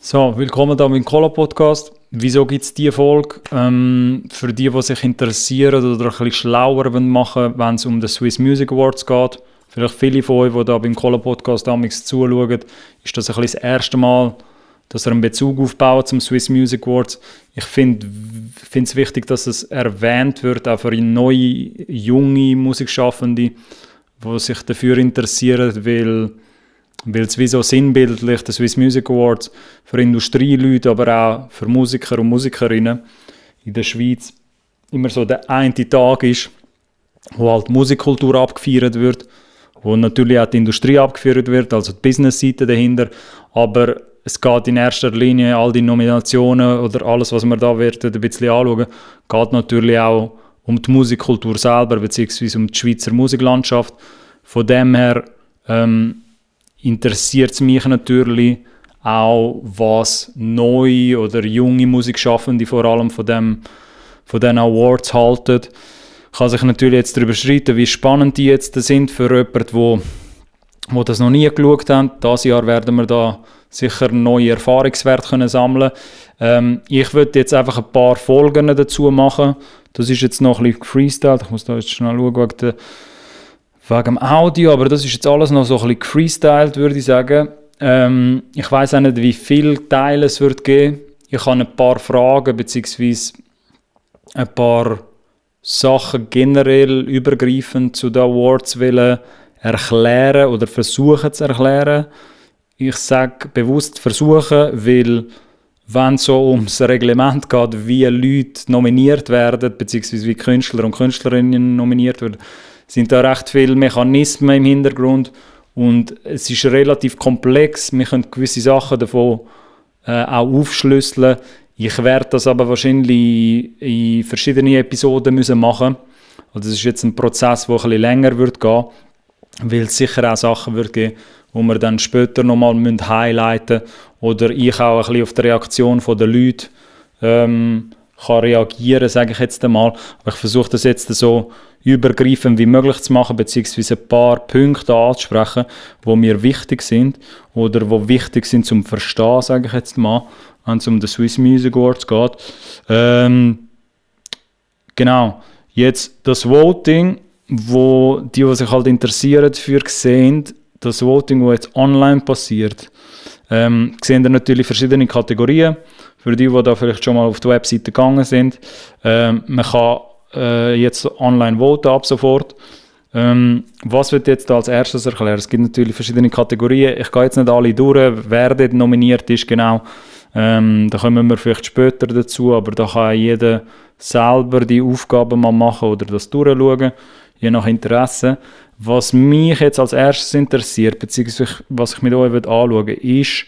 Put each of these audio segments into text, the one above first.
So, willkommen da beim Cola-Podcast. Wieso gibt es diese Folge? Für die sich interessieren oder ein bisschen schlauer machen wollen, wenn es um den Swiss Music Awards geht. Vielleicht viele von euch, die da beim Cola-Podcast damals zuschauen, ist das ein bisschen das erste Mal, dass einen Bezug aufbauen zum Swiss Music Awards. Ich finde es wichtig, dass es erwähnt wird, auch für neue, junge Musikschaffende, die sich dafür interessieren, weil es wie so sinnbildlich, der Swiss Music Awards, für Industrieleute, aber auch für Musiker und Musikerinnen in der Schweiz immer so der eine Tag ist, wo halt Musikkultur abgefeiert wird, wo natürlich auch die Industrie abgefeiert wird, also die Business-Seite dahinter, aber es geht in erster Linie, all die Nominationen oder alles, was wir da werden ein bisschen anschauen, geht natürlich auch um die Musikkultur selber, beziehungsweise um die Schweizer Musiklandschaft. Von dem her interessiert es mich natürlich auch, was neue oder junge Musikschaffende vor allem von diesen Awards halten. Kann sich natürlich jetzt darüber streiten, wie spannend die jetzt sind für jemanden, der das noch nie geschaut hat. Dieses Jahr werden wir da sicher neue Erfahrungswerte sammeln können. Ich würde jetzt einfach ein paar Folgen dazu machen. Das ist jetzt noch ein bisschen gefreestylt. Ich muss da jetzt schnell schauen, wegen dem Audio, aber das ist jetzt alles noch so ein bisschen gefreestylt, würde ich sagen. Ich weiss auch nicht, wie viele Teile es wird geben. Ich habe ein paar Fragen bzw. ein paar Sachen generell übergreifend zu den Awards erklären oder versuchen zu erklären. Ich sage bewusst versuchen, weil wenn es so ums Reglement geht, wie Leute nominiert werden, bzw. wie Künstler und Künstlerinnen nominiert werden, sind da recht viele Mechanismen im Hintergrund und es ist relativ komplex. Wir können gewisse Sachen davon auch aufschlüsseln. Ich werde das aber wahrscheinlich in verschiedenen Episoden machen müssen. Also das ist jetzt ein Prozess, der ein bisschen länger wird gehen, weil es sicher auch Sachen wird geben, die wir dann später nochmal highlighten müssen oder ich auch ein bisschen auf die Reaktion der Leute kann reagieren, sage ich jetzt einmal. Aber ich versuche das jetzt so übergreifend wie möglich zu machen, beziehungsweise ein paar Punkte anzusprechen, die mir wichtig sind oder die wichtig sind zum Verstehen, sage ich jetzt mal, wenn es um den Swiss Music Awards geht. Genau, jetzt das Voting, wo die sich halt interessieren dafür sehen, das Voting, das jetzt online passiert, sehen ihr natürlich verschiedene Kategorien. Für die da vielleicht schon mal auf die Webseite gegangen sind. Man kann jetzt online voten ab sofort. Was wird jetzt als erstes erklären? Es gibt natürlich verschiedene Kategorien. Ich gehe jetzt nicht alle durch, wer dort nominiert ist, genau. Da kommen wir vielleicht später dazu, aber da kann jeder selber die Aufgaben mal machen oder das durchschauen, je nach Interesse. Was mich jetzt als erstes interessiert, beziehungsweise was ich mit euch anschauen will, ist,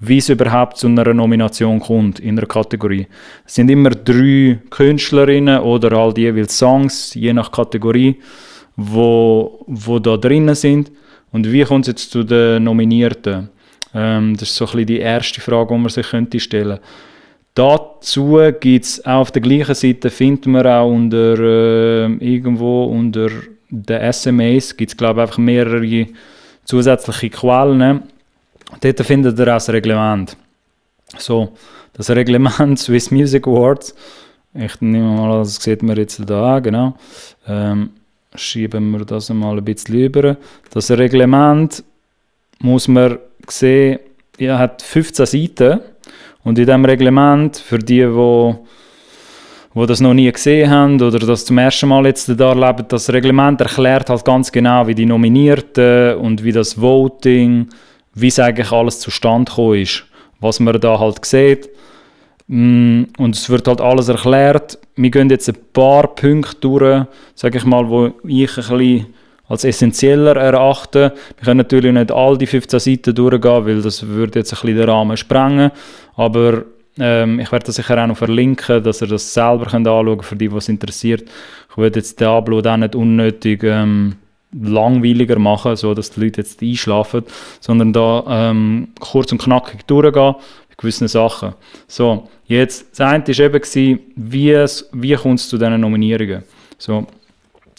wie es überhaupt zu einer Nomination kommt in einer Kategorie. Es sind immer 3 Künstlerinnen oder all die jeweils Songs, je nach Kategorie, wo da drinnen sind. Und wie kommt es jetzt zu den Nominierten? Das ist so ein bisschen die erste Frage, die man sich stellen könnte. Dazu gibt es auf der gleichen Seite, findet man auch irgendwo unter den SMAs, gibt es glaube ich einfach mehrere zusätzliche Quellen. Dort findet ihr auch das Reglement. So, das Reglement Swiss Music Awards, ich nehme mal, das sieht man jetzt da an, genau. Schieben wir das mal ein bisschen über. Das Reglement muss man sehen, hat 15 Seiten und in diesem Reglement, für die das noch nie gesehen haben oder das zum ersten Mal jetzt da erleben, das Reglement erklärt halt ganz genau, wie die Nominierten und wie das Voting, wie es eigentlich alles zustande gekommen ist, was man da halt sieht. Und es wird halt alles erklärt. Wir gehen jetzt ein paar Punkte durch, sage ich mal, wo ich ein bisschen als essentieller erachte. Wir können natürlich nicht all die 15 Seiten durchgehen, weil das würde jetzt ein bisschen den Rahmen sprengen. Aber ich werde das sicher auch noch verlinken, dass ihr das selber anschauen könnt, für die, was interessiert. Ich würde jetzt den Upload auch nicht unnötig langweiliger machen, so dass die Leute jetzt einschlafen, sondern da kurz und knackig durchgehen bei gewissen Sachen. So, jetzt, das eine war eben, wie kommt es zu diesen Nominierungen? So,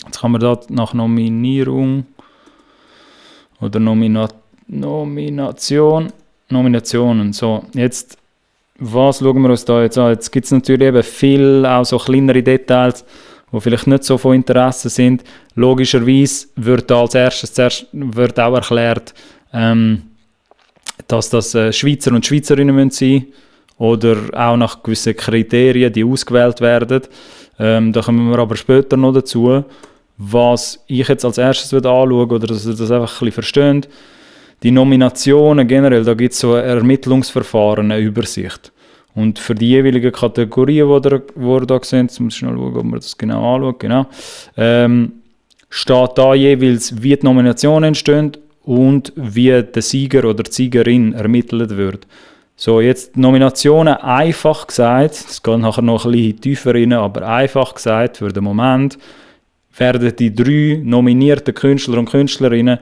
jetzt kann man da nach Nominierung oder Nomination Nominationen. So, jetzt, was schauen wir uns da jetzt an? Jetzt gibt es natürlich eben viel, auch so kleinere Details, die vielleicht nicht so von Interesse sind. Logischerweise wird da als erstes zuerst wird auch erklärt, dass das Schweizer und Schweizerinnen müssen sein oder auch nach gewissen Kriterien, die ausgewählt werden. Da kommen wir aber später noch dazu. Was ich jetzt als erstes anschauen oder dass ihr das einfach ein bisschen versteht, die Nominationen generell, da gibt es so ein Ermittlungsverfahren, eine Übersicht. Und für die jeweiligen Kategorien, die ihr da seht, jetzt muss ich schnell schauen, ob man das genau anschaut, genau, steht da jeweils, wie die Nominationen entstehen und wie der Sieger oder die Siegerin ermittelt wird. So, jetzt die Nominationen einfach gesagt, es geht nachher noch ein bisschen tiefer rein, aber einfach gesagt, für den Moment, werden die 3 nominierten Künstler und Künstlerinnen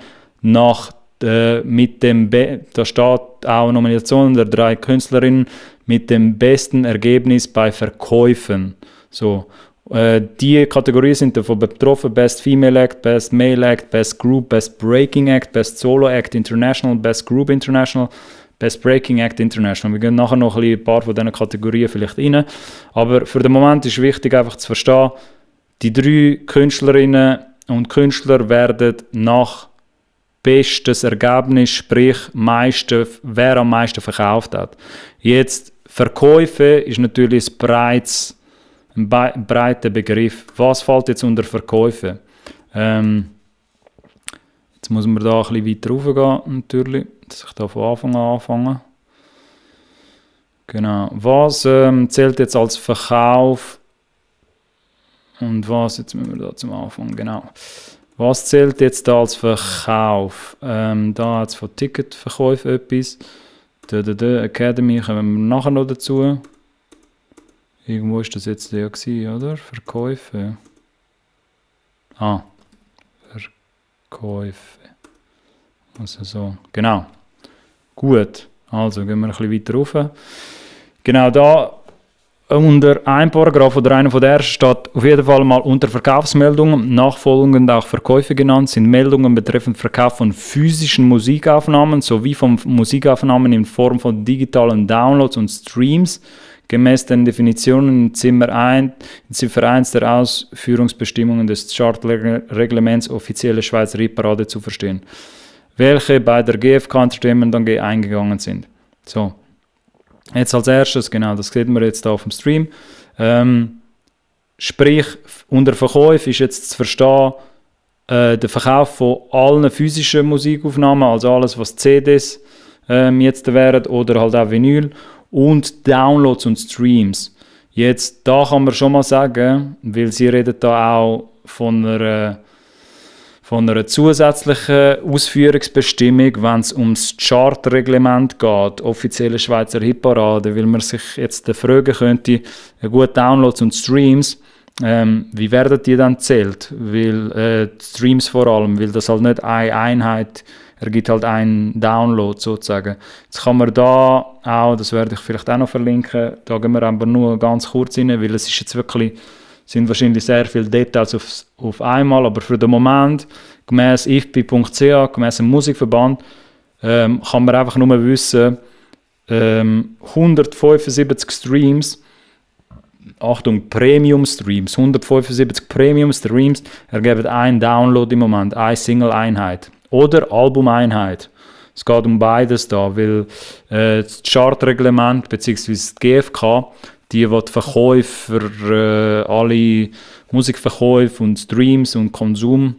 da steht auch Nominationen der 3 Künstlerinnen mit dem besten Ergebnis bei Verkäufen. So, die Kategorien sind davon betroffen: Best Female Act, Best Male Act, Best Group, Best Breaking Act, Best Solo Act International, Best Group International, Best Breaking Act International. Wir gehen nachher noch ein paar von diesen Kategorien vielleicht rein. Aber für den Moment ist wichtig einfach zu verstehen, die 3 Künstlerinnen und Künstler werden nach bestes Ergebnis, sprich wer am meisten verkauft hat. Jetzt, Verkäufe ist natürlich ein breiter Begriff. Was fällt jetzt unter Verkäufe? Jetzt muss man da ein bisschen weiter raufgehen, natürlich, dass ich da von Anfang an anfange. Genau. Was zählt jetzt als Verkauf? Und was, jetzt müssen wir da zum Anfang, genau. Was zählt jetzt da als Verkauf? Da hat es von Ticketverkäufen etwas. Academy kommen wir nachher noch dazu. Irgendwo ist das jetzt ja gewesen, oder? Verkäufe. Verkäufe. Also so, genau. Gut, also gehen wir ein bisschen weiter rauf. Genau, da unter einem Paragraph oder einer von der ersten steht auf jeden Fall mal unter Verkaufsmeldungen, nachfolgend auch Verkäufe genannt, sind Meldungen betreffend Verkauf von physischen Musikaufnahmen sowie von Musikaufnahmen in Form von digitalen Downloads und Streams gemäß den Definitionen in Ziffer 1 der Ausführungsbestimmungen des Chartreglements offizielle Schweizer Hitparade zu verstehen, welche bei der GfK Entertainment AG eingegangen sind. So. Jetzt als erstes, genau, das sieht man jetzt hier auf dem Stream. Sprich, unter Verkauf ist jetzt zu verstehen, der Verkauf von allen physischen Musikaufnahmen, also alles, was CDs jetzt wären oder halt auch Vinyl und Downloads und Streams. Jetzt, da kann man schon mal sagen, weil sie reden da auch von einer zusätzlichen Ausführungsbestimmung, wenn es ums Chartreglement geht, offizielle Schweizer Hitparade, weil man sich jetzt fragen könnte, gut, Downloads und Streams, wie werden die dann zählt? Weil Streams vor allem, weil das halt nicht eine Einheit ergibt, halt einen Download sozusagen. Jetzt kann man da auch, das werde ich vielleicht auch noch verlinken, da gehen wir aber nur ganz kurz rein, weil es ist jetzt wirklich, sind wahrscheinlich sehr viele Details auf einmal, aber für den Moment, gemäss ifpi.ch, gemäss dem Musikverband, kann man einfach nur wissen, 175 Streams, Achtung, Premium-Streams, 175 Premium-Streams ergeben einen Download im Moment, eine Single-Einheit oder Album-Einheit. Es geht um beides da, weil das Chartreglement bzw. die GfK, die Verkäufe für alle Musikverkäufe und Streams und Konsum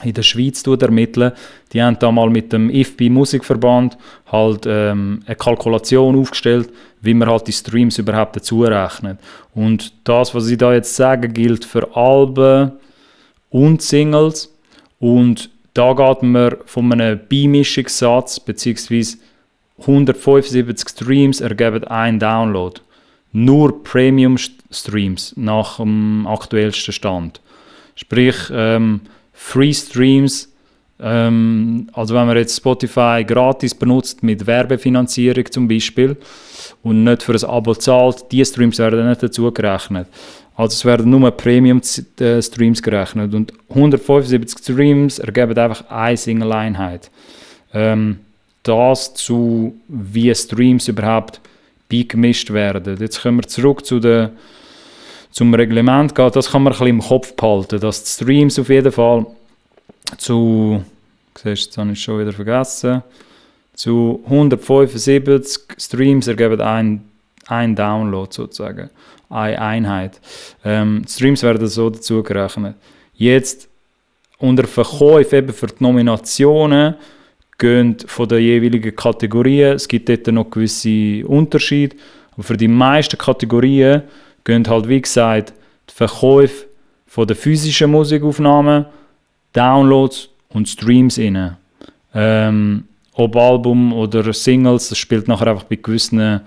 in der Schweiz ermitteln, die haben da mal mit dem IFPI Musikverband halt eine Kalkulation aufgestellt, wie man halt die Streams überhaupt dazu rechnet. Und das, was ich da jetzt sage, gilt für Alben und Singles. Und da geht man von einem Beimischungssatz bzw. 175 Streams ergeben einen Download. Nur Premium-Streams nach dem aktuellsten Stand. Sprich, Free Streams, also wenn man jetzt Spotify gratis benutzt mit Werbefinanzierung zum Beispiel und nicht für ein Abo zahlt, die Streams werden nicht dazu gerechnet. Also es werden nur Premium-Streams gerechnet und 175 Streams ergeben einfach eine Single-Einheit. das zu, wie Streams überhaupt beigemischt werden. Jetzt kommen wir zurück zum Reglement gehen. Das kann man ein bisschen im Kopf behalten, dass die Streams auf jeden Fall siehst, das habe ich schon wieder vergessen, zu 175 Streams ergeben ein Download sozusagen, eine Einheit. Streams werden so dazu gerechnet. Jetzt unter Verkäufe eben für die Nominationen gehen von den jeweiligen Kategorien, es gibt dort noch gewisse Unterschiede, aber für die meisten Kategorien gehen halt wie gesagt die Verkäufe von den physischen Musikaufnahmen, Downloads und Streams rein. Ob Album oder Singles, das spielt nachher einfach bei gewissen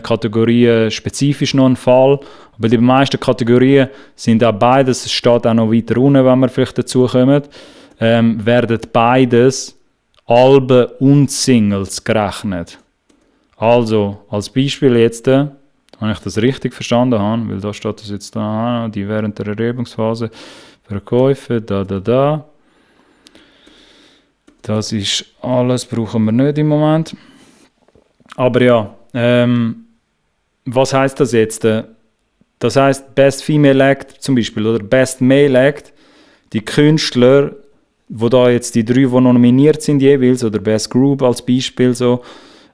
Kategorien spezifisch noch ein Fall. Aber die meisten Kategorien sind auch beides, es steht auch noch weiter unten, wenn wir vielleicht dazu kommen, werden beides Alben und Singles gerechnet. Also, als Beispiel jetzt, wenn ich das richtig verstanden habe, weil da steht das jetzt da, die während der Erhebungsphase Verkäufe, da. Das ist alles, brauchen wir nicht im Moment. Aber ja, was heisst das jetzt? Das heisst, Best Female Act zum Beispiel oder Best Male Act, die Künstler, wo da jetzt die 3, die nominiert sind jeweils, oder Best Group als Beispiel so,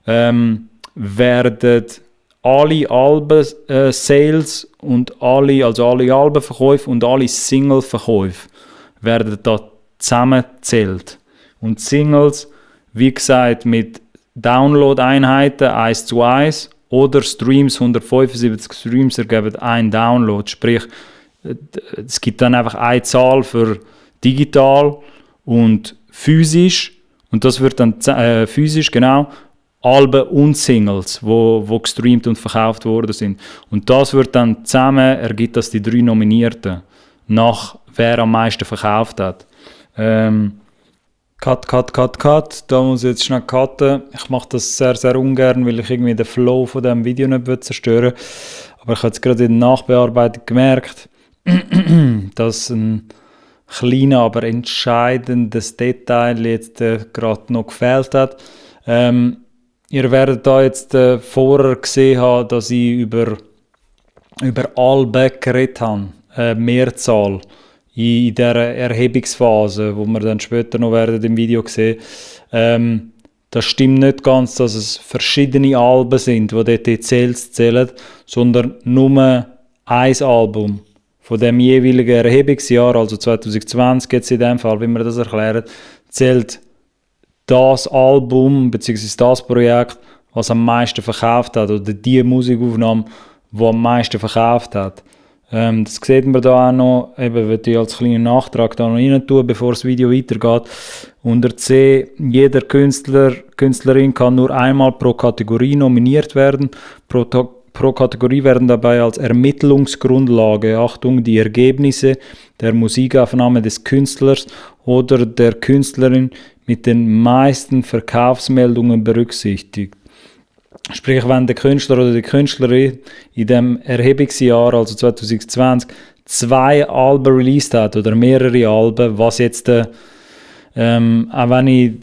werden alle Alben-Sales und alle Albenverkäufe und alle Single-Verkäufe werden da zusammengezählt. Und Singles, wie gesagt, mit Download-Einheiten 1:1 oder Streams, 175 Streams ergeben ein Download. Sprich, es gibt dann einfach eine Zahl für digital und physisch. Und das wird dann physisch, genau, Alben und Singles, wo gestreamt und verkauft worden sind. Und das wird dann zusammen, ergibt das die 3 Nominierten, nach wer am meisten verkauft hat. Cut. Da muss ich jetzt schnell cutten. Ich mache das sehr, sehr ungern, weil ich irgendwie den Flow von diesem Video nicht zerstören will. Aber ich habe jetzt gerade in der Nachbearbeitung gemerkt, dass ein kleines, aber entscheidendes Detail jetzt gerade noch gefehlt hat. Ihr werdet da jetzt vorher gesehen haben, dass ich über Alben geredet habe, Mehrzahl. In dieser Erhebungsphase, wo wir dann später noch werden im Video sehen, das stimmt nicht ganz, dass es verschiedene Alben sind, die dort zählen, sondern nur ein Album von dem jeweiligen Erhebungsjahr, also 2020 jetzt in dem Fall, wie wir das erklären, zählt das Album bzw. das Projekt, was am meisten verkauft hat, oder die Musikaufnahme, die am meisten verkauft hat. Das sieht man da auch noch, eben würde ich als kleinen Nachtrag da noch rein tun, bevor das Video weitergeht. Unter C, jeder Künstlerin kann nur einmal pro Kategorie nominiert werden. Pro Kategorie werden dabei als Ermittlungsgrundlage, Achtung, die Ergebnisse der Musikaufnahme des Künstlers oder der Künstlerin mit den meisten Verkaufsmeldungen berücksichtigt. Sprich, wenn der Künstler oder die Künstlerin in dem Erhebungsjahr, also 2020, 2 Alben released hat oder mehrere Alben, was jetzt, auch wenn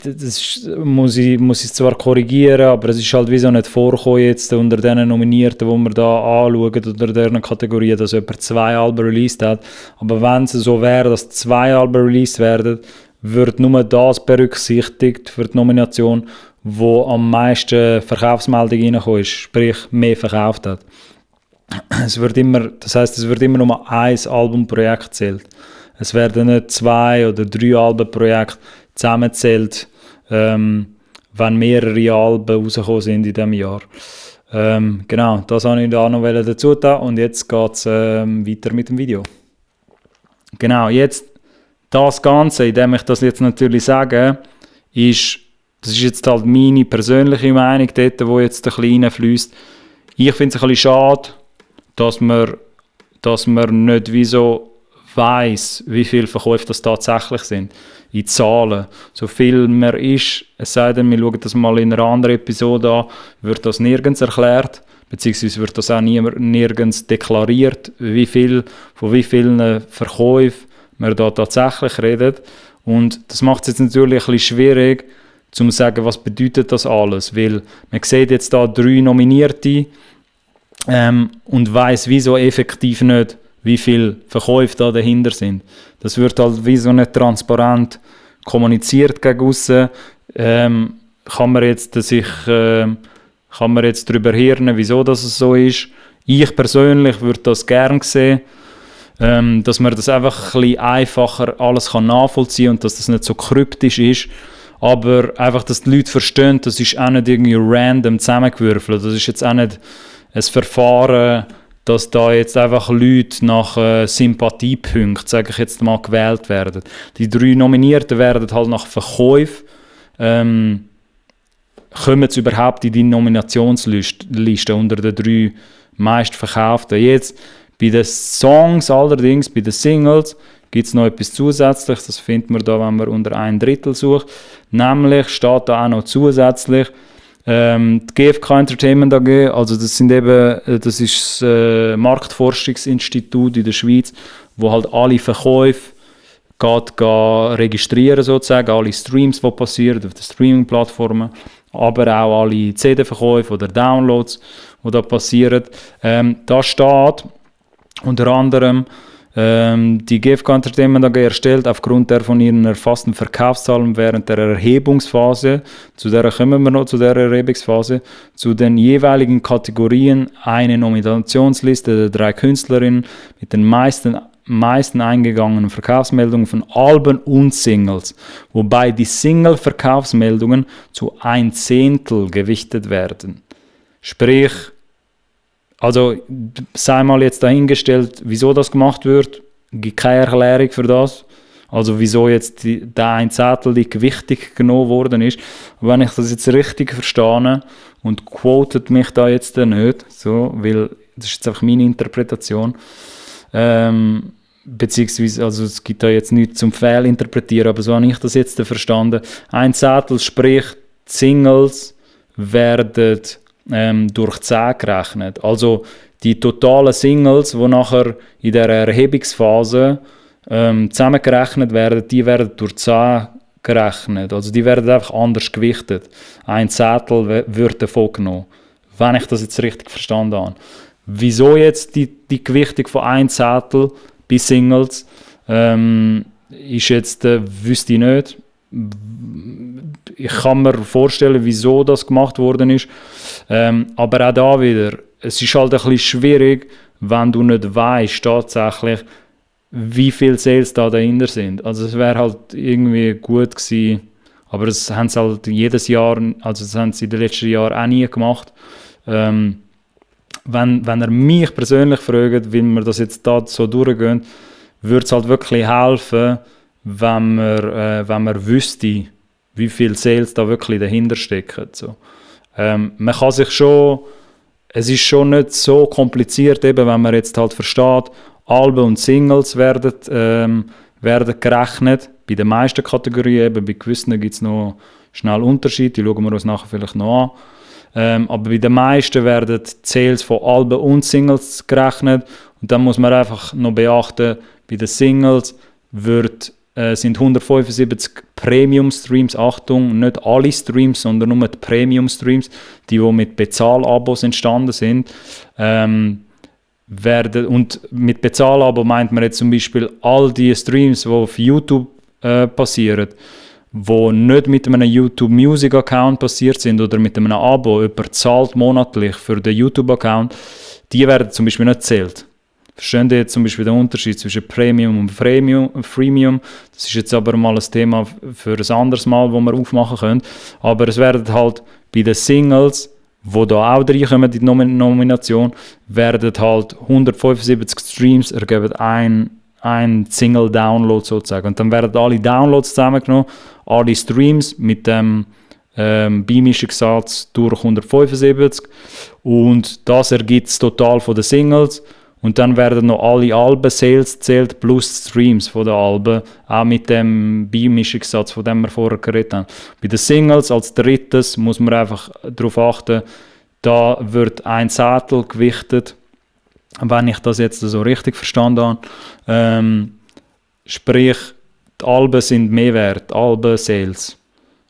muss ich zwar korrigieren, aber es ist halt wieso nicht vorgekommen jetzt unter den Nominierten, die wir da anschauen, oder deren Kategorie, dass jemand 2 Alben released hat. Aber wenn es so wäre, dass 2 Alben released werden, wird nur das berücksichtigt für die Nomination, wo am meisten Verkaufsmeldungen reingekommen ist, sprich mehr verkauft hat. Es wird immer nur ein Albumprojekt gezählt. Es werden nicht 2 oder 3 Albenprojekte zusammengezählt, wenn mehrere Alben rausgekommen sind in diesem Jahr. Genau, das wollte ich da noch dazu tun und jetzt geht es weiter mit dem Video. Genau, jetzt das Ganze, indem ich das jetzt natürlich sage, das ist jetzt halt meine persönliche Meinung dort, wo jetzt der Kleine fließt. Ich finde es ein bisschen schade, dass man nicht wieso weiss, wie viele Verkäufe das tatsächlich sind. In Zahlen. So viel mehr ist, es sei denn, wir schauen das mal in einer anderen Episode an, wird das nirgends erklärt, beziehungsweise wird das auch nirgends deklariert, von wie vielen Verkäufen wir da tatsächlich reden. Und das macht es jetzt natürlich ein bisschen schwierig, zu sagen, was bedeutet das alles, weil man sieht jetzt da 3 Nominierte und weiss wieso effektiv nicht, wie viele Verkäufe da dahinter sind. Das wird halt wieso nicht transparent kommuniziert gegen aussen. Kann man jetzt darüber hirnen, wieso das so ist. Ich persönlich würde das gerne sehen, dass man das einfach ein bisschen einfacher alles nachvollziehen kann und dass das nicht so kryptisch ist. Aber einfach, dass die Leute verstehen, das ist auch nicht irgendwie random zusammengewürfelt. Das ist jetzt auch nicht ein Verfahren, dass da jetzt einfach Leute nach Sympathiepunkten, sage ich jetzt mal, gewählt werden. Die 3 Nominierten werden halt nach Verkäufen kommen sie überhaupt in die Nominationsliste unter den 3 meistverkauften. Jetzt bei den Songs allerdings, bei den Singles, gibt es noch etwas Zusätzliches. Das findet man da, wenn man unter 1/3 sucht. Nämlich steht da auch noch zusätzlich die GfK Entertainment AG, also das ist das Marktforschungsinstitut in der Schweiz, wo halt alle Verkäufe geht registrieren sozusagen, alle Streams, die passieren auf den Streaming-Plattformen, aber auch alle CD-Verkäufe oder Downloads, die da passieren. Da steht unter anderem, die GfK Entertainment AG erstellt aufgrund der von ihnen erfassten Verkaufszahlen während der Erhebungsphase, zu der kommen wir noch, zu der Erhebungsphase, zu den jeweiligen Kategorien eine Nominationsliste der 3 Künstlerinnen mit den meisten eingegangenen Verkaufsmeldungen von Alben und Singles, wobei die Single-Verkaufsmeldungen zu 1/10 gewichtet werden. Sprich, also sei mal jetzt dahingestellt, wieso das gemacht wird, gibt keine Erklärung für das. Also wieso jetzt der 1/10 die Gewichtung genommen worden ist. Aber wenn ich das jetzt richtig verstehe und quotet mich da jetzt nicht, so, weil das ist jetzt einfach meine Interpretation, beziehungsweise, also es gibt da jetzt nichts zum Fehlinterpretieren, aber so habe ich das jetzt verstanden. 1/10, sprich die Singles werden durch 10 gerechnet. Also die totalen Singles, die nachher in der Erhebungsphase zusammengerechnet werden, die werden durch 10 gerechnet. Also die werden einfach anders gewichtet. 1/10 wird davon genommen, wenn ich das jetzt richtig verstanden habe. Wieso jetzt die Gewichtung von 1/10 bei Singles ist jetzt, wüsste ich nicht. Ich kann mir vorstellen, wieso das gemacht worden ist. Aber auch da wieder, es ist halt ein bisschen schwierig, wenn du nicht weißt tatsächlich, wie viele Sales da dahinter sind. Also es wäre halt irgendwie gut gewesen, aber das haben sie halt jedes Jahr, also das haben sie in den letzten Jahren auch nie gemacht. Wenn er mich persönlich fragt, wie wir das jetzt da so durchgehen, würde es halt wirklich helfen, wenn man wüsste, wie viele Sales da wirklich dahinter stecken. So. Man kann sich schon, es ist schon nicht so kompliziert, eben, wenn man jetzt halt versteht, Alben und Singles werden gerechnet, bei den meisten Kategorien, eben bei gewissen gibt es noch schnell Unterschiede, die schauen wir uns nachher vielleicht noch an. Aber bei den meisten werden die Sales von Alben und Singles gerechnet und dann muss man einfach noch beachten, bei den Singles sind 175 Premium-Streams, Achtung, nicht alle Streams, sondern nur die Premium-Streams, die mit Bezahlabos entstanden sind. Und mit Bezahlabo meint man jetzt zum Beispiel all die Streams, die auf YouTube passieren, die nicht mit einem YouTube Music Account passiert sind oder mit einem Abo, jemand zahlt monatlich für den YouTube Account, die werden zum Beispiel nicht gezählt. Verstehen Sie jetzt zum Beispiel den Unterschied zwischen Premium und Freemium? Das ist jetzt aber mal ein Thema für ein anderes Mal, das wir aufmachen können. Aber es werden halt bei den Singles, die da auch reinkommen in die Nomination, werden halt 175 Streams ergeben ein Single-Download sozusagen. Und dann werden alle Downloads zusammengenommen, alle Streams mit dem Beimischungssatz durch 175 und das ergibt das Total von den Singles. Und dann werden noch alle Alben-Sales gezählt plus Streams von den Alben, auch mit dem Beimischungssatz, von dem wir vorher geredet haben. Bei den Singles als drittes muss man einfach darauf achten, da wird 1/10 gewichtet, wenn ich das jetzt so richtig verstanden habe. Sprich, die Alben sind mehr wert, Alben-Sales.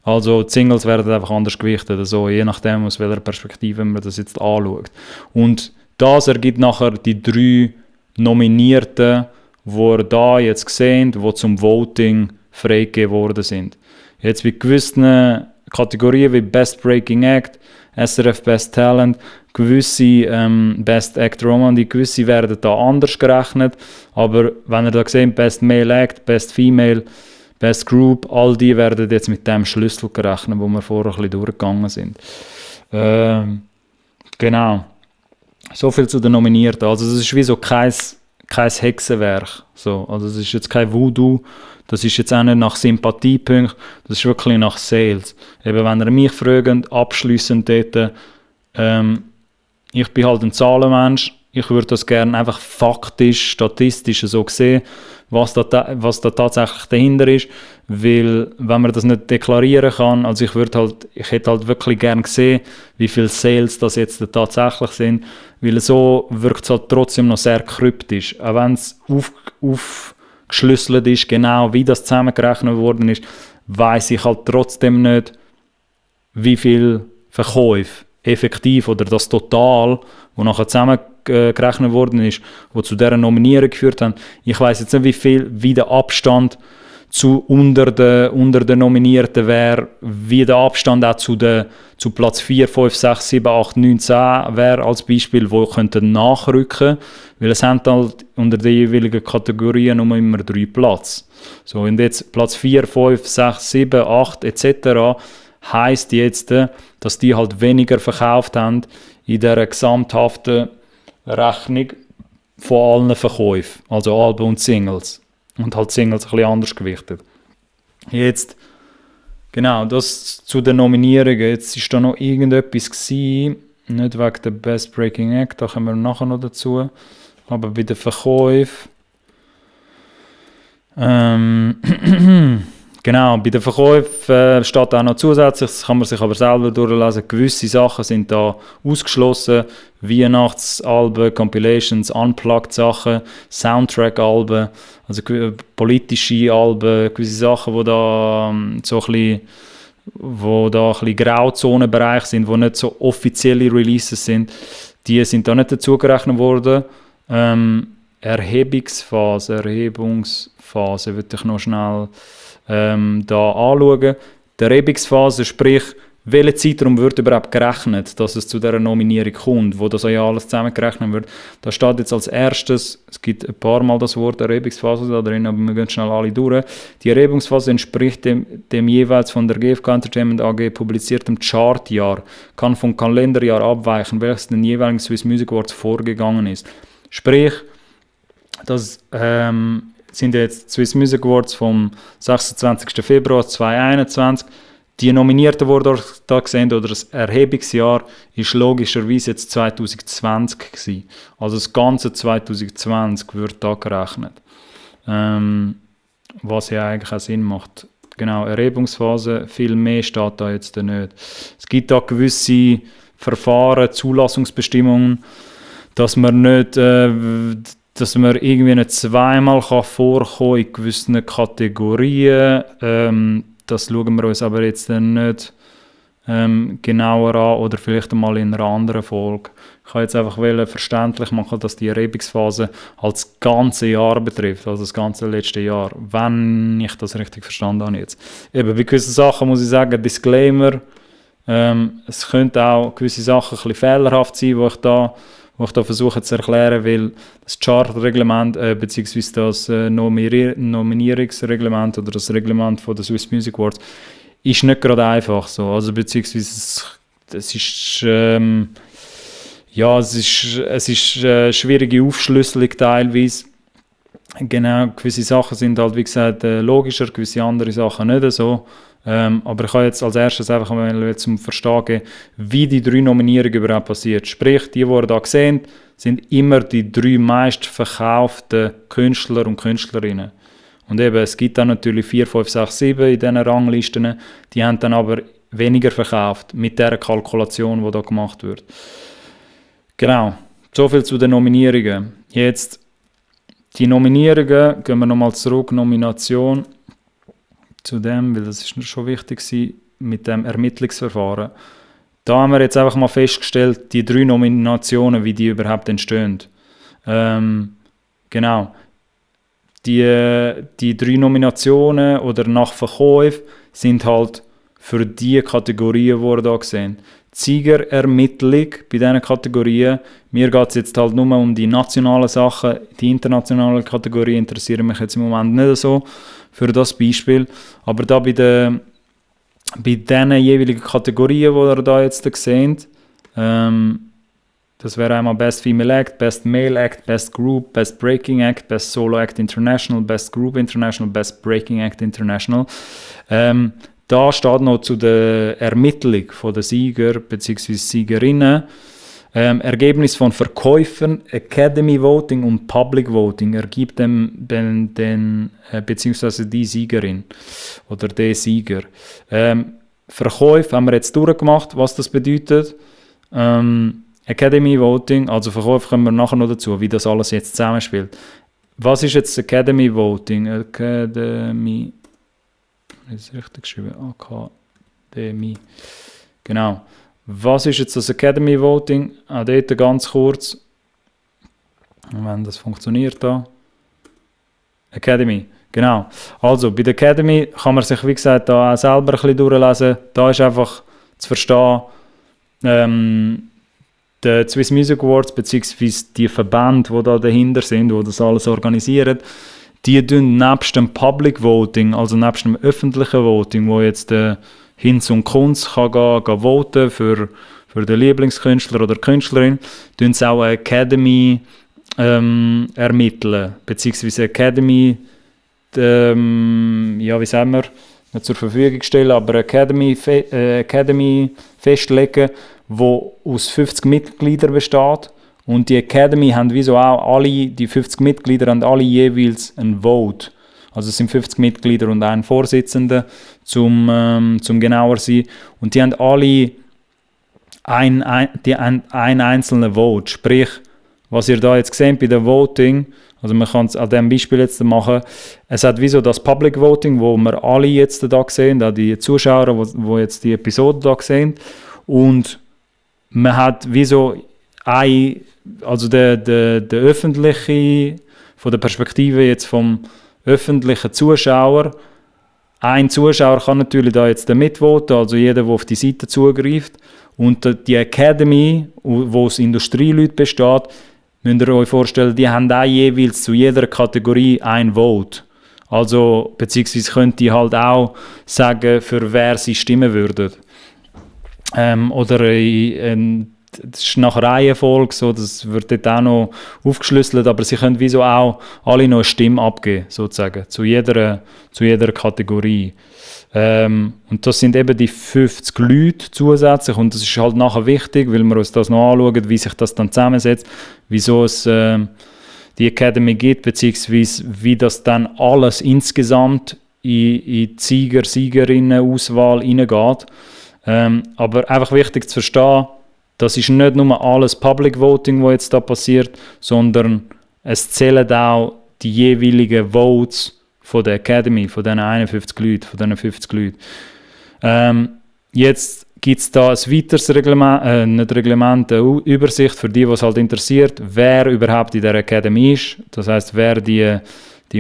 Also die Singles werden einfach anders gewichtet, also je nachdem, aus welcher Perspektive man das jetzt anschaut. Und das ergibt nachher die 3 Nominierten, die ihr da jetzt seht, die zum Voting freigegeben worden sind. Jetzt bei gewissen Kategorien wie Best Breaking Act, SRF Best Talent, gewisse Best Act Romandy, gewisse werden da anders gerechnet, aber wenn ihr da seht, Best Male Act, Best Female, Best Group, all die werden jetzt mit dem Schlüssel gerechnet, wo wir vorher ein bisschen durchgegangen sind. Genau. So viel zu den Nominierten. Also es ist wie so kein Hexenwerk. So. Also es ist jetzt kein Voodoo, das ist jetzt auch nicht nach Sympathiepunkten, das ist wirklich nach Sales. Eben, wenn ihr mich fragt, abschliessend dort, ich bin halt ein Zahlenmensch, ich würde das gerne einfach faktisch, statistisch so sehen, was da tatsächlich dahinter ist, weil wenn man das nicht deklarieren kann, also ich hätte halt wirklich gerne gesehen, wie viele Sales das jetzt tatsächlich sind, weil so wirkt es halt trotzdem noch sehr kryptisch, auch wenn es aufgeschlüsselt ist, genau wie das zusammengerechnet worden ist, weiss ich halt trotzdem nicht, wie viel Verkäufe effektiv oder das Total, wo nachher zusammengerechnet worden ist, wo zu dieser Nominierung geführt haben. Ich weiss jetzt nicht, wie der Abstand unter den Nominierten wäre, wie der Abstand auch zu Platz 4, 5, 6, 7, 8, 9, 10 wäre als Beispiel, wo könnten nachrücken, weil es haben halt unter den jeweiligen Kategorien nur immer 3 Plätze. So, und jetzt Platz 4, 5, 6, 7, 8 etc. heisst jetzt, dass die halt weniger verkauft haben in dieser gesamthaften Rechnung von allen Verkäufen, also Alben und Singles. Und halt Singles ein bisschen anders gewichtet. Jetzt, genau, das zu den Nominierungen. Jetzt ist da noch irgendetwas gewesen, nicht wegen der Best Breaking Act, da kommen wir nachher noch dazu, aber bei den Verkäufen. Genau, bei den Verkäufen steht auch noch zusätzlich, das kann man sich aber selber durchlesen, gewisse Sachen sind da ausgeschlossen, Weihnachtsalben, Compilations, Unplugged-Sachen, Soundtrack-Alben, also politische Alben, gewisse Sachen, die da so ein bisschen Grauzonenbereich sind, die nicht so offizielle Releases sind, die sind da nicht dazugerechnet worden. Erhebungsphase, würde ich noch schnell da anschauen. Die Erhebungsphase, sprich, welcher Zeitraum wird überhaupt gerechnet, dass es zu dieser Nominierung kommt, wo das ja alles zusammengerechnet wird. Da steht jetzt als erstes, es gibt ein paar Mal das Wort Erhebungsphase da drin, aber wir gehen schnell alle durch. Die Erhebungsphase entspricht dem jeweils von der GfK Entertainment AG publiziertem Chartjahr, kann vom Kalenderjahr abweichen, welches den jeweiligen Swiss Music Awards vorgegangen ist. Sprich, das sind jetzt Swiss Music Awards vom 26. Februar 2021. Die Nominierten, die ihr da gesehen oder das Erhebungsjahr, ist logischerweise jetzt 2020 gewesen. Also das ganze 2020 wird da gerechnet. Was ja eigentlich auch Sinn macht. Genau, Erhebungsphase, viel mehr steht da jetzt nicht. Es gibt da gewisse Verfahren, Zulassungsbestimmungen, dass man irgendwie nicht zweimal vorkommen kann in gewissen Kategorien. Das schauen wir uns aber jetzt nicht genauer an oder vielleicht einmal in einer anderen Folge. Ich kann jetzt einfach verständlich machen, dass die Erhebungsphase halt das ganze Jahr betrifft, also das ganze letzte Jahr, wenn ich das richtig verstanden habe jetzt. Eben bei gewissen Sachen muss ich sagen, Disclaimer, es könnte auch gewisse Sachen ein bisschen fehlerhaft sein, wo ich da versuche zu erklären, weil das Chart-Reglement bzw. das Nominierungsreglement oder das Reglement von der Swiss Music Awards ist nicht gerade einfach so. Also beziehungsweise es ist eine schwierige Aufschlüsselung teilweise. Genau, gewisse Sachen sind halt wie gesagt logischer, gewisse andere Sachen nicht so. Aber ich kann jetzt als erstes einfach mal zum Verstehen geben, wie die 3 Nominierungen überhaupt passiert. Sprich, die ihr hier seht, sind immer die 3 meistverkauften Künstler und Künstlerinnen. Und eben, es gibt dann natürlich 4, 5, 6, 7 in diesen Ranglisten, die haben dann aber weniger verkauft mit der Kalkulation, die da gemacht wird. Genau, soviel zu den Nominierungen. Jetzt die Nominierungen, gehen wir nochmal zurück, Nomination. Zu dem, weil das ist schon wichtig war. mit dem Ermittlungsverfahren. Da haben wir jetzt einfach mal festgestellt, die 3 Nominationen, wie die überhaupt entstehen. Genau. Die 3 Nominationen oder nach Verkauf sind halt für die Kategorien, die wir hier sehen. Die Siegerermittlung bei diesen Kategorien. Mir geht es jetzt halt nur um die nationalen Sachen. Die internationalen Kategorien interessieren mich jetzt im Moment nicht so für das Beispiel. Aber da bei diesen jeweiligen Kategorien, die ihr da jetzt seht, das wäre einmal Best Female Act, Best Male Act, Best Group, Best Breaking Act, Best Solo Act International, Best Group International, Best Breaking Act International. Da steht noch zu der Ermittlung der Sieger bzw. Siegerinnen Ergebnis von Verkäufen, Academy Voting und Public Voting ergibt bzw. die Siegerin oder der Sieger. Verkäufe haben wir jetzt durchgemacht, was das bedeutet. Academy Voting, also Verkäufe kommen wir nachher noch dazu, wie das alles jetzt zusammenspielt. Was ist jetzt Academy Voting? Academy, ist richtig geschrieben? Academy. Genau. Was ist jetzt das Academy Voting? Dort ganz kurz, wenn das funktioniert da. Academy, genau. Also bei der Academy kann man sich, wie gesagt, da auch selber ein bisschen durchlesen. Da ist einfach zu verstehen, die Swiss Music Awards bzw. die Verbände, die da dahinter sind, die das alles organisieren, die tun nebst dem Public Voting, also nebst dem öffentlichen Voting, wo jetzt Hinz und Kunz kann gehen voten für den Lieblingskünstler oder Künstlerin, tun sie auch eine Academy ermitteln, beziehungsweise Academy, wie sagen wir, nicht zur Verfügung stellen, aber Academy festlegen, die aus 50 Mitgliedern besteht. Und die Academy haben wieso auch alle, die 50 Mitglieder haben alle jeweils ein Vote. Also es sind 50 Mitglieder und ein Vorsitzender, zum genauer sein. Und die haben alle einen einzelnen Vote. Sprich, was ihr da jetzt seht bei dem Voting, also man kann es an diesem Beispiel jetzt machen, es hat wieso das Public Voting, wo wir alle jetzt da sehen, auch die Zuschauer, die jetzt die Episode da sehen. Und man hat wieso also der öffentliche, von der Perspektive jetzt vom öffentlichen Zuschauer, ein Zuschauer kann natürlich da jetzt mitvoten, also jeder, der auf die Seite zugreift. Und die Academy, wo aus Industrieleuten besteht, müsst ihr euch vorstellen, die haben auch jeweils zu jeder Kategorie ein Vote. Also, beziehungsweise könnt ihr halt auch sagen, für wer sie stimmen würden. Das ist nach Reihenfolge so, das wird dort auch noch aufgeschlüsselt, aber sie können wieso auch alle noch eine Stimme abgeben, sozusagen, zu jeder Kategorie. Und das sind eben die 50 Leute zusätzlich und das ist halt nachher wichtig, weil wir uns das noch anschauen, wie sich das dann zusammensetzt, wieso es die Academy gibt, beziehungsweise wie das dann alles insgesamt in die Siegerinnen-Auswahl hineingeht. Aber einfach wichtig zu verstehen, das ist nicht nur alles Public Voting, was jetzt da passiert, sondern es zählen auch die jeweiligen Votes von der Academy, von diesen 51 Leuten, von diesen 50 Leuten. Jetzt gibt es da ein weiteres Reglement, eine Übersicht für die, was halt interessiert, wer überhaupt in der Academy ist. Das heisst, wer die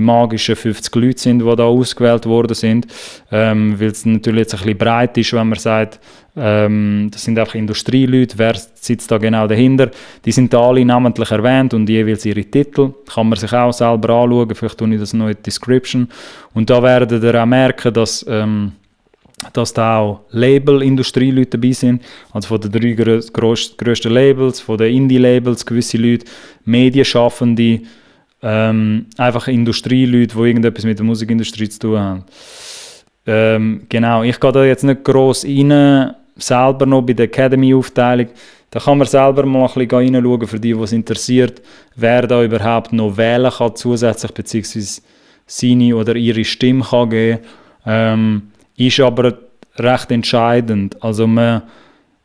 magischen 50 Leute sind, die da ausgewählt worden sind, weil es natürlich jetzt ein bisschen breit ist, wenn man sagt, das sind einfach Industrieleute, wer sitzt da genau dahinter. Die sind da alle namentlich erwähnt und jeweils ihre Titel. Kann man sich auch selber anschauen, vielleicht tue ich das noch in die Description. Und da werdet ihr auch merken, dass da auch Label-Industrieleute dabei sind, also von den 3 grössten Labels, von den Indie-Labels, gewisse Leute, Medienschaffende, einfach Industrieleute, die irgendetwas mit der Musikindustrie zu tun haben. Genau, ich gehe da jetzt nicht gross rein, selber noch bei der Academy-Aufteilung. Da kann man selber mal ein bisschen reinschauen, für die, was interessiert, wer da überhaupt noch wählen kann zusätzlich, beziehungsweise seine oder ihre Stimme kann geben. Ist aber recht entscheidend. Also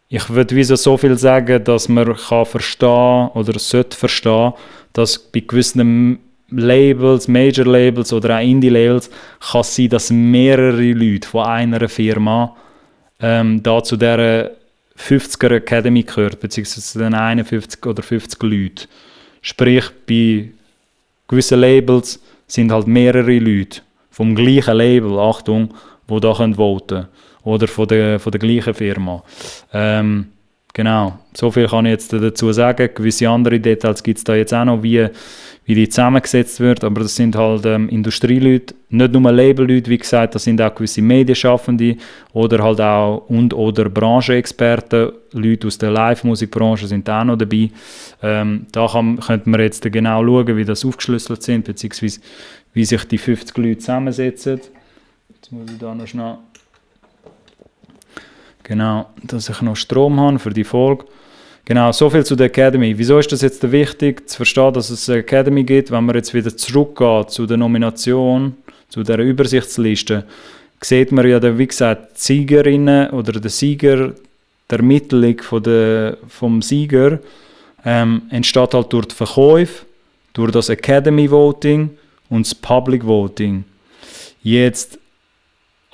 ich würde so viel sagen, dass man kann verstehen oder sollte verstehen, dass bei gewissen Labels, Major Labels oder auch Indie Labels kann es sein, dass mehrere Leute von einer Firma da zu dieser 50er Academy gehört, beziehungsweise zu den 51 oder 50 Leuten. Sprich, bei gewissen Labels sind halt mehrere Leute vom gleichen Label, Achtung, die da voten können. Oder von der gleichen Firma. Genau, so viel kann ich jetzt dazu sagen. Gewisse andere Details gibt es da jetzt auch noch, wie die zusammengesetzt wird. Aber das sind halt Industrieleute, nicht nur Labelleute, wie gesagt, das sind auch gewisse Medienschaffende oder halt auch oder Branchenexperten, Leute aus der Live-Musikbranche sind auch noch dabei. Da könnte man jetzt genau schauen, wie das aufgeschlüsselt sind, beziehungsweise wie sich die 50 Leute zusammensetzen. Jetzt muss ich da noch schnell... Genau, dass ich noch Strom habe für die Folge. Genau, soviel zu der Academy. Wieso ist das jetzt wichtig, zu verstehen, dass es eine Academy gibt? Wenn man jetzt wieder zurückgeht zu der Nomination, zu der Übersichtsliste, sieht man ja, wie gesagt, die Siegerinnen oder der Sieger, die Ermittlung vom Sieger entsteht halt durch die Verkäufe, durch das Academy Voting und das Public Voting. Jetzt